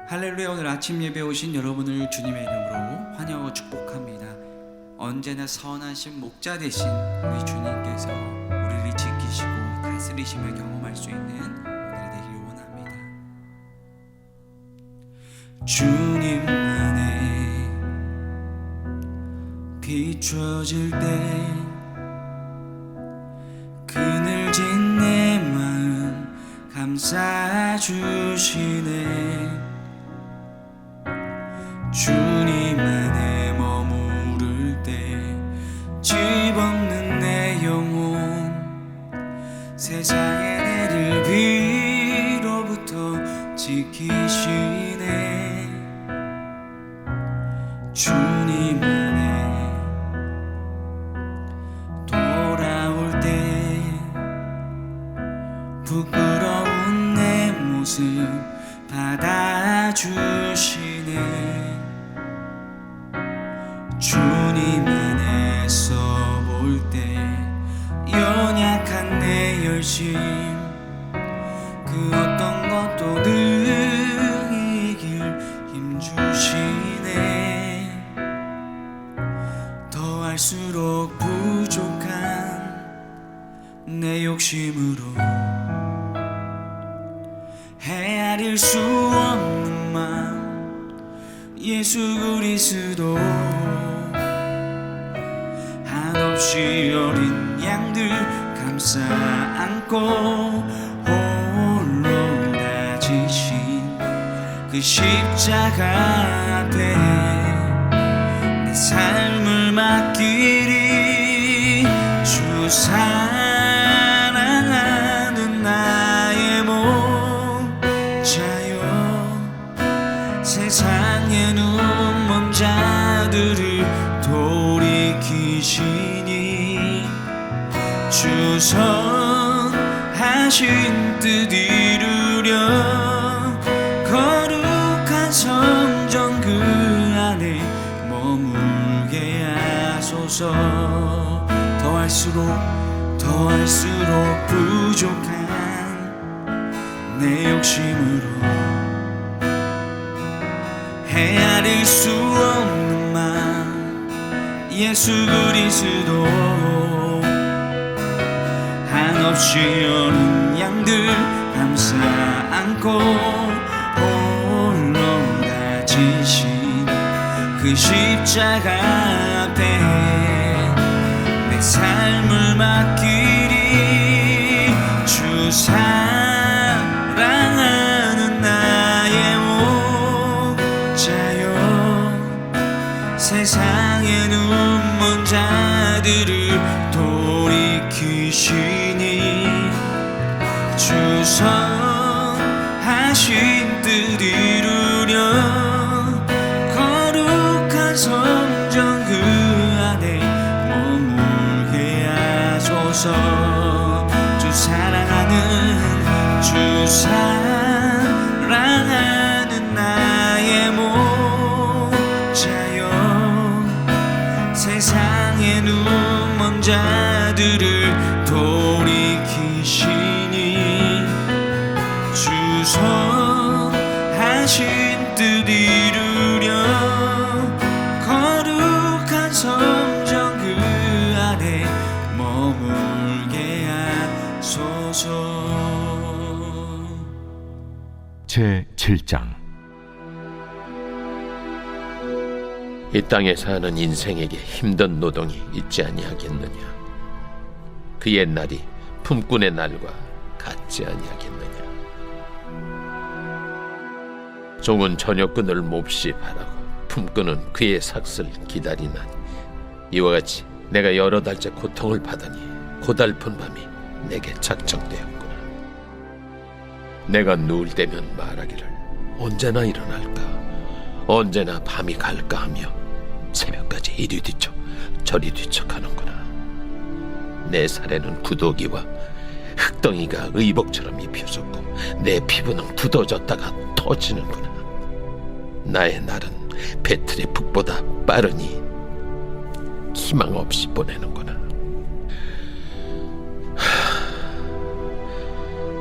할렐루야. 오늘 아침 예배 오신 여러분을 주님의 이름으로 환영하고 축복합니다. 언제나 선하신 목자 되신 우리 주님께서 우리를 지키시고 다스리심을 경험할 수 있는 오늘이 되기를 원합니다. 주님만에 비춰질 때 그늘진 내 마음 감싸 주시네. 주님 안에 머무를 때 집 없는 내 영혼 세상의 내를 비로부터 지키시네. 주님 안에 돌아올 때 부끄러운 내 모습 받아주시네. 주님 안에서 볼 때 연약한 내 열심 그 어떤 것도 늘 이길 힘 주시네. 더할수록 부족한 내 욕심으로 헤아릴 수 없는 마음 예수 그리스도 한없이 어린 양들 감싸 안고 홀로 다지신 그 십자가 앞에 내 삶을 맡기리. 주 사랑하는 나의 목자여 세상의 눈먼 자들을 돌이키시니 주 선하신 뜻 이루려 거룩한 성전 그 안에 머물게 하소서. 더할수록 부족한 내 욕심으로 헤아릴 수 없는 마음 예수 그리스도 한없이 어린 양들 감싸 안고 홀로 다지신 그 십자가 앞에 내 삶을 맡기리. 주 사랑하는 나의 목자여 세상의 눈먼 자들을 돌이키시니 주 선하신 뜻 이루려 거룩한 성전 그 안에 머물게 하소서. 주 사랑하는 나의 목자여 세상의 눈먼 자들을 돌이키시니 주 선하신 뜻 이루려 거룩한 성전 그 안에 머물게 하소서. 제7장 이 땅에 사는 인생에게 힘든 노동이 있지 아니하겠느냐. 그 옛날이 품꾼의 날과 같지 아니하겠느냐. 종은 저녁근을 몹시 바라고 품꾼은 그의 삭슬 기다리나니 이와 같이 내가 여러 달째 고통을 받으니 고달픈 밤이 내게 작정되었구나. 내가 누울 때면 말하기를 언제나 일어날까, 언제나 밤이 갈까 하며 새벽까지 이리 뒤척 저리 뒤척하는구나. 내 살에는 구더기와 흙덩이가 의복처럼 입혀졌고 내 피부는 굳어졌다가 터지는구나. 나의 날은 배틀의 북보다 빠르니 희망 없이 보내는구나.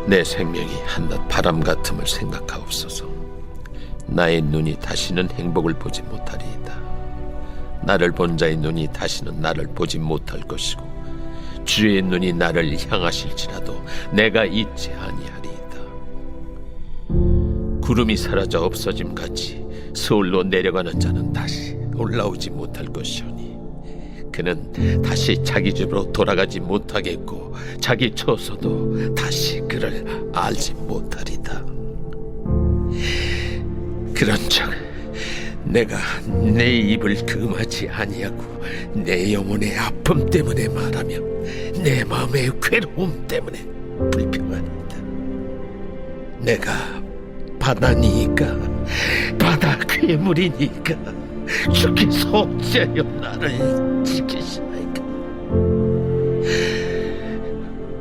내 생명이 한낱 바람 같음을 생각하옵소서. 나의 눈이 다시는 행복을 보지 못하리이다. 나를 본 자의 눈이 다시는 나를 보지 못할 것이고 주의 눈이 나를 향하실지라도 내가 잊지 아니하리이다. 구름이 사라져 없어짐같이 서울로 내려가는 자는 다시 올라오지 못할 것이오니 그는 다시 자기 집으로 돌아가지 못하겠고 자기 처소도 다시 그를 알지 못하리다. 그런즉 내가 내 입을 금하지 아니하고 내 영혼의 아픔 때문에 말하며 내 마음의 괴로움 때문에 불평하리이다. 내가 바다니까 바다 괴물이니까 주께서 어찌하여 나를 지키시나이까.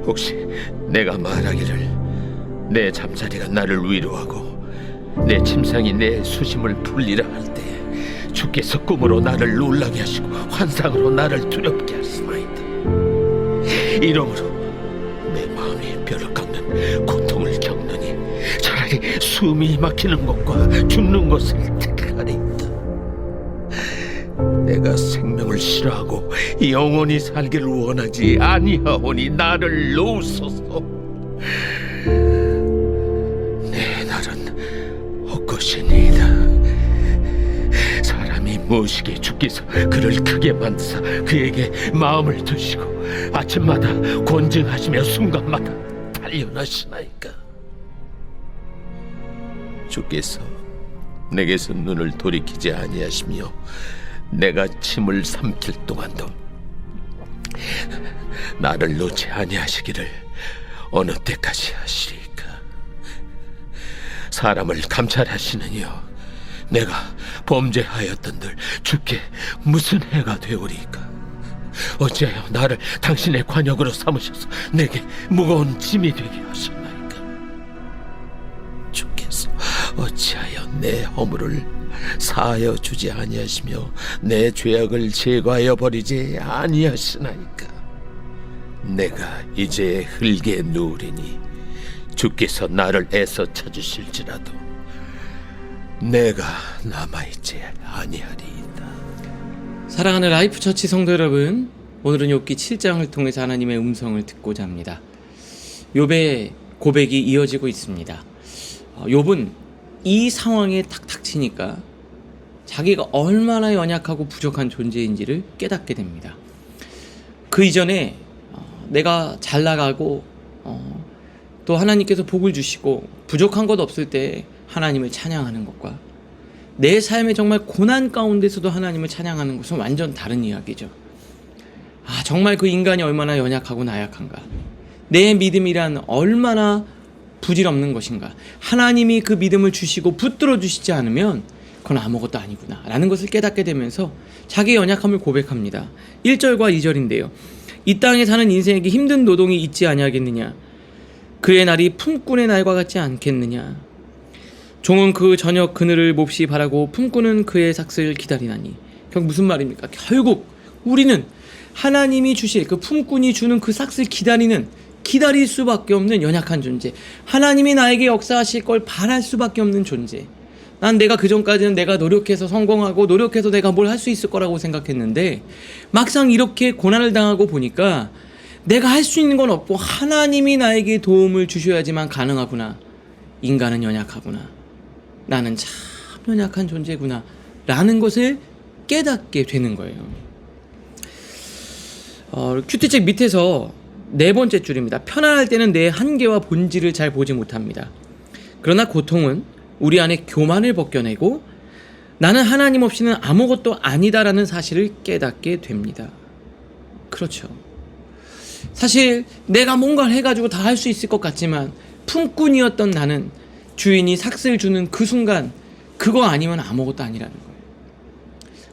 혹시 내가 말하기를 내 잠자리가 나를 위로하고 내 침상이 내 수심을 풀리라 할 때 주께서 꿈으로 나를 놀라게 하시고 환상으로 나를 두렵게 하시나이다. 이러므로 내 마음이 뼈를 깎는 고통을 겪느니 차라리 숨이 막히는 것과 죽는 것을 택하리이다. 내가 생명을 싫어하고 영원히 살기를 원하지 아니하오니 나를 놓으소서. 내 날은 헛것이니이다. 사람이 무엇이기에 주께서 그를 크게 만드사 그에게 마음을 두시고 아침마다 권증하시며 순간마다 단련하시나이까. 주께서 내게서 눈을 돌이키지 아니하시며 내가 침을 삼킬 동안도 나를 놓지 아니하시기를 어느 때까지 하시리까. 사람을 감찰하시느니요 내가 범죄하였던들 주께 무슨 해가 되오리까. 어찌하여 나를 당신의 관역으로 삼으셔서 내게 무거운 짐이 되게 하셨나이까. 주께서 어찌하여 내 허물을 사하여 주지 아니하시며 내 죄악을 제거하여 버리지 아니하시나이까. 내가 이제 흙에 누우리니 주께서 나를 애써 찾으실지라도 내가 남아있지 아니하리이다. 사랑하는 라이프처치 성도 여러분, 오늘은 욥기 7장을 통해서 하나님의 음성을 듣고자 합니다. 욥의 고백이 이어지고 있습니다. 욥은 이 상황에 탁탁 치니까 자기가 얼마나 연약하고 부족한 존재인지를 깨닫게 됩니다. 그 이전에 내가 잘 나가고 또 하나님께서 복을 주시고 부족한 것 없을 때 하나님을 찬양하는 것과 내 삶의 정말 고난 가운데서도 하나님을 찬양하는 것은 완전 다른 이야기죠. 정말 그 인간이 얼마나 연약하고 나약한가, 내 믿음이란 얼마나 부질없는 것인가, 하나님이 그 믿음을 주시고 붙들어 주시지 않으면 그건 아무것도 아니구나 라는 것을 깨닫게 되면서 자기의 연약함을 고백합니다. 1절과 2절인데요 이 땅에 사는 인생에게 힘든 노동이 있지 아니하겠느냐. 그의 날이 품꾼의 날과 같지 않겠느냐. 종은 그 저녁 그늘을 몹시 바라고 품꾼은 그의 삭슬을 기다리나니. 결국 무슨 말입니까? 결국 우리는 하나님이 주실 그 품꾼이 주는 그 삭슬 기다릴 수밖에 없는 연약한 존재, 하나님이 나에게 역사하실 걸 바랄 수밖에 없는 존재. 난 내가 그전까지는 내가 노력해서 성공하고 노력해서 내가 뭘 할 수 있을 거라고 생각했는데 막상 이렇게 고난을 당하고 보니까 내가 할 수 있는 건 없고 하나님이 나에게 도움을 주셔야지만 가능하구나. 인간은 연약하구나. 나는 참 연약한 존재구나 라는 것을 깨닫게 되는 거예요. 큐티책 밑에서 4번째 줄입니다. 편안할 때는 내 한계와 본질을 잘 보지 못합니다. 그러나 고통은 우리 안에 교만을 벗겨내고 나는 하나님 없이는 아무것도 아니다라는 사실을 깨닫게 됩니다. 그렇죠. 사실 내가 뭔가를 해가지고 다 할 수 있을 것 같지만 품꾼이었던 나는 주인이 삭슬 주는 그 순간 그거 아니면 아무것도 아니라는 거예요.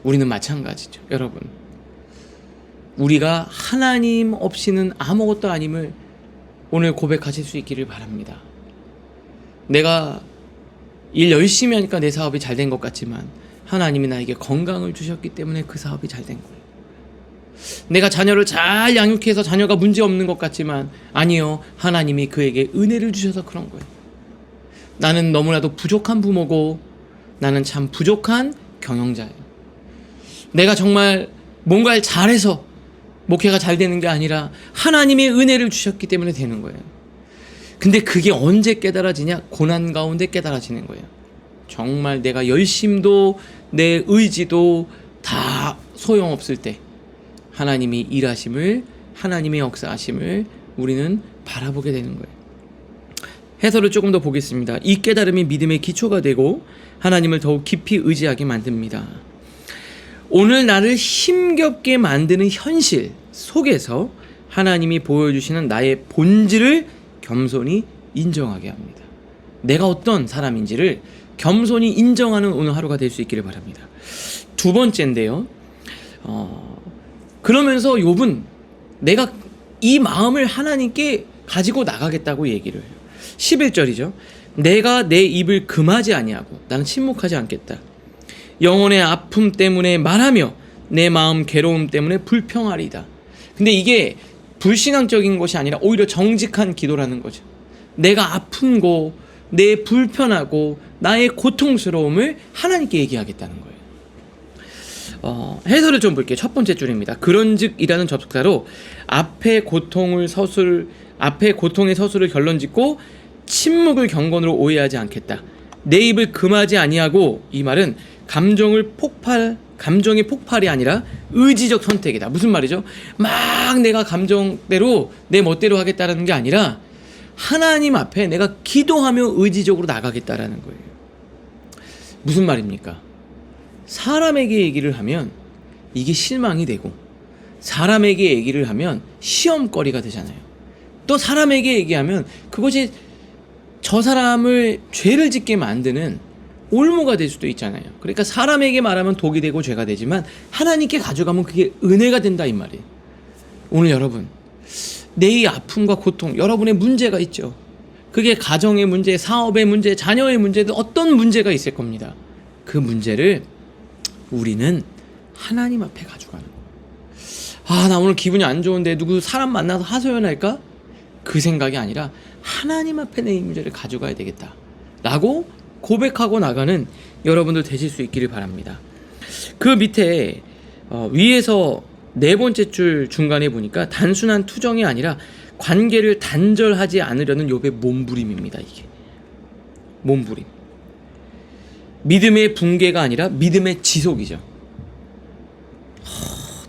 우리는 마찬가지죠. 여러분, 우리가 하나님 없이는 아무것도 아님을 오늘 고백하실 수 있기를 바랍니다. 내가 일 열심히 하니까 내 사업이 잘 된 것 같지만 하나님이 나에게 건강을 주셨기 때문에 그 사업이 잘 된 거예요. 내가 자녀를 잘 양육해서 자녀가 문제 없는 것 같지만 아니요, 하나님이 그에게 은혜를 주셔서 그런 거예요. 나는 너무나도 부족한 부모고 나는 참 부족한 경영자예요. 내가 정말 뭔가를 잘해서 목회가 잘 되는 게 아니라 하나님의 은혜를 주셨기 때문에 되는 거예요. 근데 그게 언제 깨달아지냐? 고난 가운데 깨달아지는 거예요. 정말 내가 열심도 내 의지도 다 소용없을 때 하나님이 일하심을, 하나님의 역사하심을 우리는 바라보게 되는 거예요. 해설을 조금 더 보겠습니다. 이 깨달음이 믿음의 기초가 되고 하나님을 더욱 깊이 의지하게 만듭니다. 오늘 나를 힘겹게 만드는 현실 속에서 하나님이 보여주시는 나의 본질을 겸손히 인정하게 합니다. 내가 어떤 사람인지를 겸손히 인정하는 오늘 하루가 될 수 있기를 바랍니다. 두 번째인데요. 그러면서 욥은 내가 이 마음을 하나님께 가지고 나가겠다고 얘기를 해요. 11절이죠. 내가 내 입을 금하지 아니하고 나는 침묵하지 않겠다. 영혼의 아픔 때문에 말하며 내 마음 괴로움 때문에 불평하리이다. 근데 이게 불신앙적인 것이 아니라 오히려 정직한 기도라는 거죠. 내가 아픈 거, 내 불편하고 나의 고통스러움을 하나님께 얘기하겠다는 거예요. 해설을 좀 볼게요. 첫 번째 줄입니다. 그런즉이라는 접속사로 앞에 고통의 서술을 결론짓고 침묵을 경건으로 오해하지 않겠다. 내 입을 금하지 아니하고, 이 말은 감정의 폭발이 아니라 의지적 선택이다. 무슨 말이죠? 막 내가 감정대로 내 멋대로 하겠다라는 게 아니라 하나님 앞에 내가 기도하며 의지적으로 나가겠다라는 거예요. 무슨 말입니까? 사람에게 얘기를 하면 이게 실망이 되고, 사람에게 얘기를 하면 시험거리가 되잖아요. 또 사람에게 얘기하면 그것이 저 사람을 죄를 짓게 만드는 올무가 될 수도 있잖아요. 그러니까 사람에게 말하면 독이 되고 죄가 되지만 하나님께 가져가면 그게 은혜가 된다, 이 말이에요. 오늘 여러분, 내 이 아픔과 고통, 여러분의 문제가 있죠. 그게 가정의 문제, 사업의 문제, 자녀의 문제든 어떤 문제가 있을 겁니다. 그 문제를 우리는 하나님 앞에 가져가는 거예요. 나 오늘 기분이 안 좋은데 누구 사람 만나서 하소연할까? 그 생각이 아니라 하나님 앞에 내 이 문제를 가져가야 되겠다 라고 고백하고 나가는 여러분들 되실 수 있기를 바랍니다. 그 밑에 위에서 네 번째 줄 중간에 보니까 단순한 투정이 아니라 관계를 단절하지 않으려는 욥의 몸부림입니다. 이게 몸부림, 믿음의 붕괴가 아니라 믿음의 지속이죠.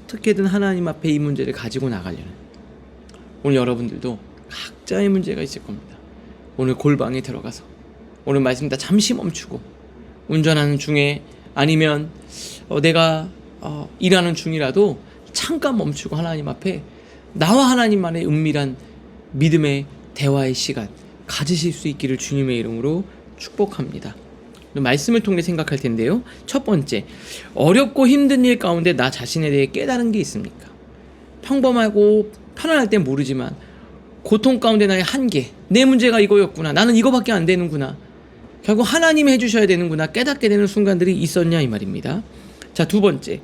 어떻게든 하나님 앞에 이 문제를 가지고 나가려는, 오늘 여러분들도 각자의 문제가 있을 겁니다. 오늘 골방에 들어가서 오늘 말씀 다 잠시 멈추고, 운전하는 중에 아니면 내가 일하는 중이라도 잠깐 멈추고 하나님 앞에 나와 하나님만의 은밀한 믿음의 대화의 시간 가지실 수 있기를 주님의 이름으로 축복합니다. 말씀을 통해 생각할 텐데요. 첫 번째, 어렵고 힘든 일 가운데 나 자신에 대해 깨달은 게 있습니까? 평범하고 편안할 땐 모르지만 고통 가운데 나의 한계, 내 문제가 이거였구나, 나는 이거밖에 안 되는구나, 결국 하나님이 해주셔야 되는구나 깨닫게 되는 순간들이 있었냐, 이 말입니다. 자, 두 번째,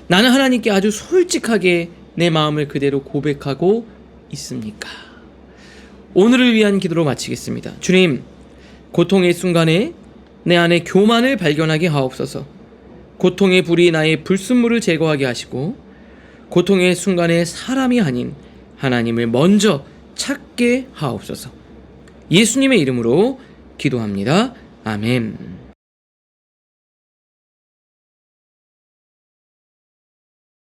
나는 하나님께 아주 솔직하게 내 마음을 그대로 고백하고 있습니까? 오늘을 위한 기도로 마치겠습니다. 주님, 고통의 순간에 내 안에 교만을 발견하게 하옵소서. 고통의 불이 나의 불순물을 제거하게 하시고, 고통의 순간에 사람이 아닌 하나님을 먼저 찾게 하옵소서. 예수님의 이름으로 기도합니다. 아멘.